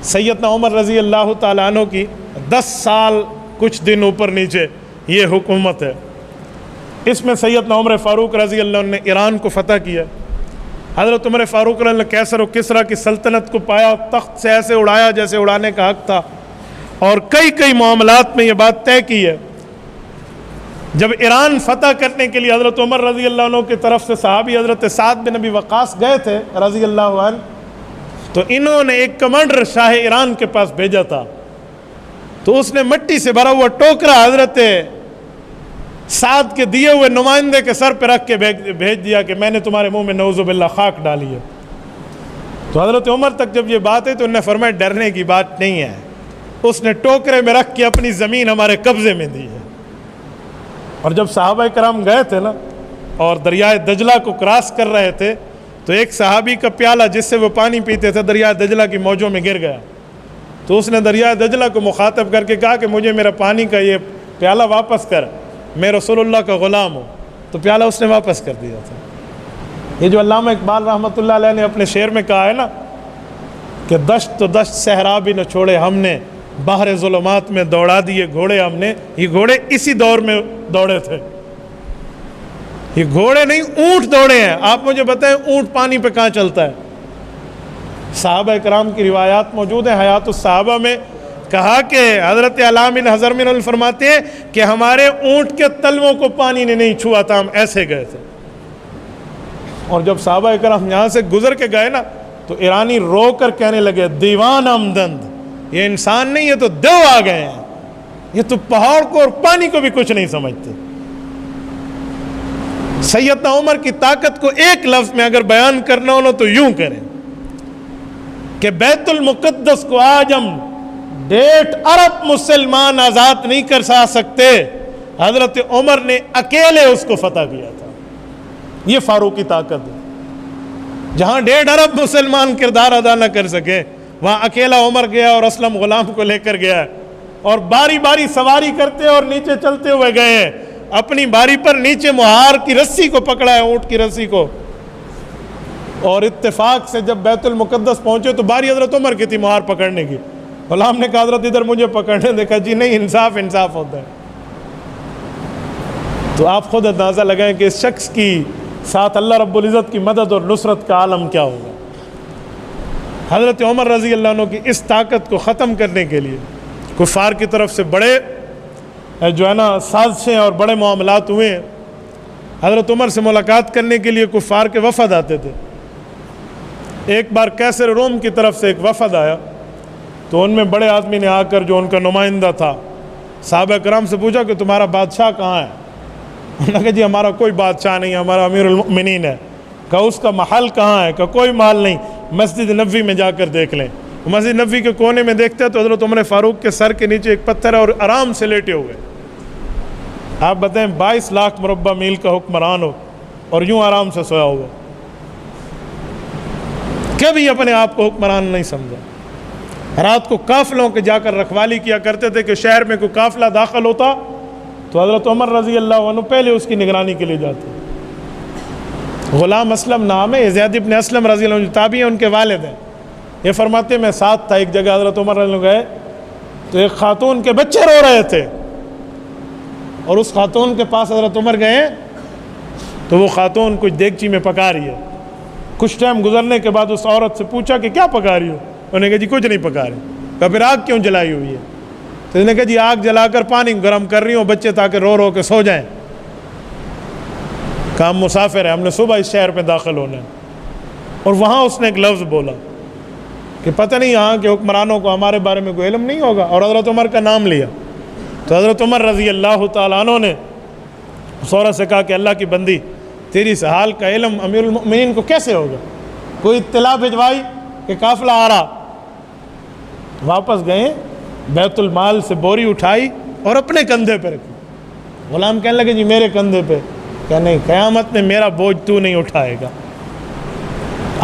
سیدنا عمر رضی اللہ تعالیٰ عنہ کی 10 سال کچھ دن اوپر نیچے یہ حکومت ہے۔ اس میں سیدنا عمر فاروق رضی اللہ عنہ نے ایران کو فتح کیا۔ حضرت عمر فاروق رضی اللہ عنہ نے کیسر و کسریٰ کی سلطنت کو پایا، تخت سے ایسے اڑایا جیسے اڑانے کا حق تھا، اور کئی معاملات میں یہ بات طے کی ہے۔ جب ایران فتح کرنے کے لیے حضرت عمر رضی اللہ عنہ کی طرف سے صحابی حضرت سعد بن ابی وقاص گئے تھے رضی اللہ عنہ، تو انہوں نے ایک کمانڈر شاہ ایران کے پاس بھیجا تھا، تو اس نے مٹی سے بھرا ہوا ٹوکرا حضرت سعد کے دیے ہوئے نمائندے کے سر پہ رکھ کے بھیج دیا کہ میں نے تمہارے منہ میں نعوذ باللہ خاک ڈالی ہے۔ تو حضرت عمر تک جب یہ بات ہے تو انہوں نے فرمایا ڈرنے کی بات نہیں ہے، اس نے ٹوکرے میں رکھ کے اپنی زمین ہمارے قبضے میں دی ہے۔ اور جب صحابہ کرام گئے تھے نا اور دریائے دجلہ کو کراس کر رہے تھے، تو ایک صحابی کا پیالہ جس سے وہ پانی پیتے تھے دریائے دجلہ کی موجوں میں گر گیا، تو اس نے دریائے دجلہ کو مخاطب کر کے کہا کہ مجھے میرا پانی کا یہ پیالہ واپس کر، میں رسول اللہ کا غلام ہوں، تو پیالہ اس نے واپس کر دیا تھا۔ یہ جو علامہ اقبال رحمۃ اللہ علیہ نے اپنے شعر میں کہا ہے نا کہ دشت تو دشت صحرا بھی نہ چھوڑے ہم نے، باہر ظلمات میں دوڑا دیے گھوڑے ہم نے، یہ گھوڑے اسی دور میں دوڑے تھے، یہ گھوڑے نہیں اونٹ دوڑے ہیں۔ آپ مجھے بتائیں اونٹ پانی پہ کہاں چلتا ہے؟ صحابہ کرام کی روایات موجود ہیں حیات الصحابہ میں، کہا کہ حضرت علامہ بن حضر من فرماتے ہیں کہ ہمارے اونٹ کے تلووں کو پانی نے نہیں چھوا تھا، ہم ایسے گئے تھے۔ اور جب صحابہ کرام یہاں سے گزر کے گئے نا تو ایرانی رو کر کہنے لگے دیوان آمدند، یہ انسان نہیں، یہ تو دیو آ گئے ہیں، یہ تو پہاڑ کو اور پانی کو بھی کچھ نہیں سمجھتے۔ سیدنا عمر کی طاقت کو ایک لفظ میں اگر بیان کرنا ہو تو یوں کریں کہ بیت المقدس کو آج ہم 1.5 ارب مسلمان آزاد نہیں کر سکتے، حضرت عمر نے اکیلے اس کو فتح کیا تھا۔ یہ فاروقی طاقت ہے، جہاں 1.5 ارب مسلمان کردار ادا نہ کر سکے وہاں اکیلا عمر گیا اور اسلم غلام کو لے کر گیا، اور باری باری سواری کرتے اور نیچے چلتے ہوئے گئے، اپنی باری پر نیچے مہار کی رسی کو پکڑا ہے، اونٹ کی رسی کو، اور اتفاق سے جب بیت المقدس پہنچے تو باری حضرت عمر کی تھی مہار پکڑنے کی۔ غلام نے کہا حضرت ادھر مجھے پکڑنے، دیکھا جی نہیں، انصاف ہوتا ہے۔ تو آپ خود اندازہ لگائیں کہ اس شخص کی ساتھ اللہ رب العزت کی مدد اور نصرت کا عالم کیا ہوگا۔ حضرت عمر رضی اللہ عنہ کی اس طاقت کو ختم کرنے کے لیے کفار کی طرف سے بڑے جو ہے نا سازشیں اور بڑے معاملات ہوئے ہیں۔ حضرت عمر سے ملاقات کرنے کے لیے کفار کے وفد آتے تھے۔ ایک بار کیسر روم کی طرف سے ایک وفد آیا، تو ان میں بڑے آدمی نے آ کر جو ان کا نمائندہ تھا صحابہ کرام سے پوچھا کہ تمہارا بادشاہ کہاں ہے؟ انہوں نے کہا جی ہمارا کوئی بادشاہ نہیں، ہمارا امیر المؤمنین ہے۔ کہا اس کا محل کہاں ہے؟ کہا کوئی محل نہیں، مسجد نبوی میں جا کر دیکھ لیں۔ مسجد نبوی کے کونے میں دیکھتے تو حضرت عمر فاروق کے سر کے نیچے ایک پتھر ہے اور آرام سے لیٹے ہوئے۔ آپ بتائیں 22 لاکھ مربع میل کا حکمران ہو اور یوں آرام سے سویا ہوا، کبھی اپنے آپ کو حکمران نہیں سمجھا۔ رات کو قافلوں کے جا کر رکھوالی کیا کرتے تھے کہ شہر میں کوئی قافلہ داخل ہوتا تو حضرت عمر رضی اللہ عنہ پہلے اس کی نگرانی کے لیے جاتے۔ غلام اسلم نام ہے، زید بن اسلم رضی اللہ عنہ تابعی ہیں، ان کے والد ہیں۔ یہ فرماتے ہیں میں ساتھ تھا، ایک جگہ حضرت عمر رضی اللہ عنہ گئے تو ایک خاتون کے بچے رو رہے تھے، اور اس خاتون کے پاس حضرت عمر گئے تو وہ خاتون کچھ دیگچی میں پکا رہی ہے۔ کچھ ٹائم گزرنے کے بعد اس عورت سے پوچھا کہ کیا پکا رہی ہو؟ انہوں نے کہا جی کچھ نہیں پکا رہی۔ کہا پھر آگ کیوں جلائی ہوئی ہے؟ تو انہوں نے کہا جی آگ جلا کر پانی گرم کر رہی ہوں بچے تاکہ رو رو کے سو جائیں۔ کہا ہم مسافر ہیں، ہم نے صبح اس شہر میں داخل ہونا ہے۔ اور وہاں اس نے ایک لفظ بولا کہ پتہ نہیں یہاں کے حکمرانوں کو ہمارے بارے میں کوئی علم نہیں ہوگا، اور حضرت عمر کا نام لیا۔ تو حضرت عمر رضی اللہ تعالیٰ عنہ نے اس عورت سے کہا کہ اللہ کی بندی، تیری اس حال کا علم امیر المؤمنین کو کیسے ہوگا؟ کوئی اطلاع بھجوائی کہ قافلہ آ رہا؟ واپس گئے، بیت المال سے بوری اٹھائی اور اپنے کندھے پہ رکھی۔ غلام کہنے لگے جی میرے کندھے پہ؟ کہ نہیں، قیامت میں میرا بوجھ تو نہیں اٹھائے گا۔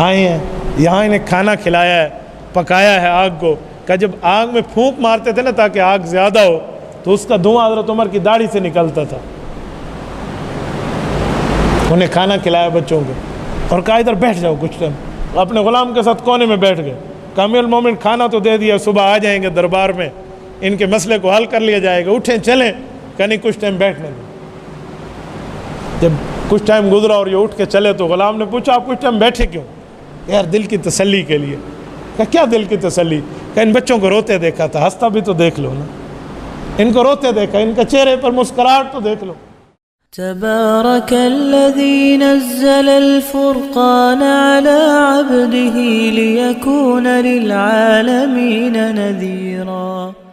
آئے ہیں یہاں، انہیں کھانا کھلایا ہے، پکایا ہے آگ کو۔ کہ جب آگ میں پھونک مارتے تھے نا تاکہ آگ زیادہ ہو تو اس کا دھواں حضرت عمر کی داڑھی سے نکلتا تھا۔ انہیں کھانا کھلایا بچوں کو اور کہا ادھر بیٹھ جاؤ کچھ ٹائم۔ اپنے غلام کے ساتھ کونے میں بیٹھ گئے، کامل مومن کھانا تو دے دیا, صبح آ جائیں گے دربار میں, ان کے مسئلے کو حل کر لیا جائے گا, اٹھیں چلیں, کہ نہیں کچھ ٹائم بیٹھنے دیں. جب کچھ ٹائم گزرا اور یہ اٹھ کے چلے تو غلام نے پوچھا آپ کچھ ٹائم بیٹھے کیوں؟ یار دل کی تسلی کے لیے. کہ کیا دل کی تسلی؟ کہ ان بچوں کو روتے دیکھا تھا, ہنستا بھی تو دیکھ لو نا, ان کو روتے دیکھا, ان کے چہرے پر مسکراہٹ تو دیکھ لو. تبارك الذي نزل الفرقان على عبده ليكون للعالمين نذيرا.